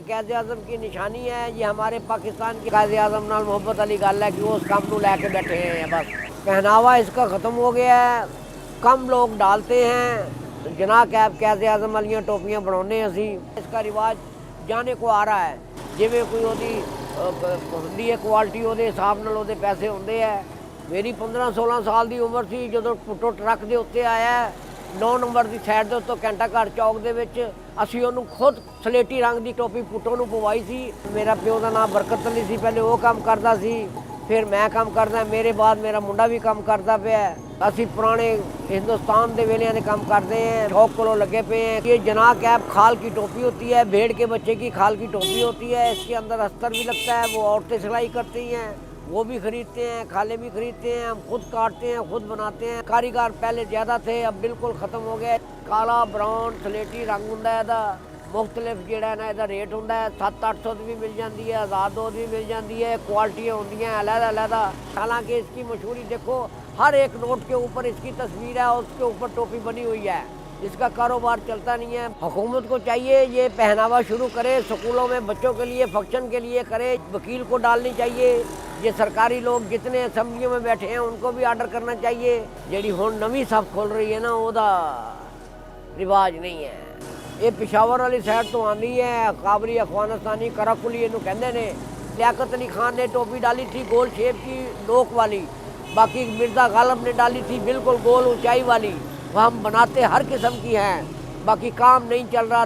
ये कैद आजम की निशानी है। ये हमारे पाकिस्तान के कैद आजम नाल मोहब्बत वाली गल है कि वो उस काम को लैके बैठे हैं। बस पहनावा इसका ख़त्म हो गया है, कम लोग डालते हैं। जना कैद आजम वाली टोपियाँ बनाने असी, इसका रिवाज जाने को आ रहा है। जिमें कोई होती होंदी है क्वालिटी, वो हिसाब नाल ओहदे पैसे होंदे है। मेरी 15-16 साल की उम्र थी जो पुट्टो ट्रक के उत्ते आया 9 नंबर की साइड के उत्तों घंटा घर चौक के असी उन्होंने खुद सलेटी रंग की टोपी पुट्टो नूं पवाई सी। मेरा प्यो का नाम बरकत अली सी, पहले वो काम करता सी, फिर मैं काम करदा, मेरे बाद मेरा मुंडा भी काम करता पे। असी पुराने हिंदुस्तान के वेलियां दे काम करते हैं, शौक को लगे पे हैं। ये जना कैप खाल की टोपी होती है, भेड़ के बच्चे की खाल की टोपी होती है। इसके अंदर अस्तर भी लगता है, वो औरतें सिलाई करती हैं, वो भी खरीदते हैं, खाले भी खरीदते हैं, हम खुद काटते हैं, खुद बनाते हैं। कारीगर पहले ज़्यादा थे, अब बिल्कुल ख़त्म हो गया। काला ब्राउन सलेटी रंग होंदा है, मुख्तलिफ जोड़ा ना इसका रेट होंदा है। 700-800 भी मिल जाती है, 1000 भी मिल जाती है। क्वालिटियाँ होंदियां अलग-अलग। हालांकि इसकी मशहूरी देखो, हर एक नोट के ऊपर इसकी तस्वीर है और उसके ऊपर टोपी बनी हुई है। इसका कारोबार चलता नहीं है। हुकूमत को चाहिए ये पहनावा शुरू करे, स्कूलों में बच्चों के लिए फंक्शन के लिए करे। वकील को डालनी चाहिए। ये सरकारी लोग जितने असम्बलियों में बैठे हैं उनको भी आर्डर करना चाहिए। जी हुण नवी सब खुल रही है ना, वह रिवाज नहीं है। ये पिशावर वाली साइड तो आती है, काबरी अफगानिस्तानी कराकुली इनू कहते हैं। लियाकत अली खान ने टोपी डाली थी गोल शेप की नोक वाली, बाकी मिर्ज़ा गालिब ने डाली थी बिल्कुल गोल ऊंचाई वाली। वह हम बनाते हर किस्म की हैं, बाकी काम नहीं चल रहा।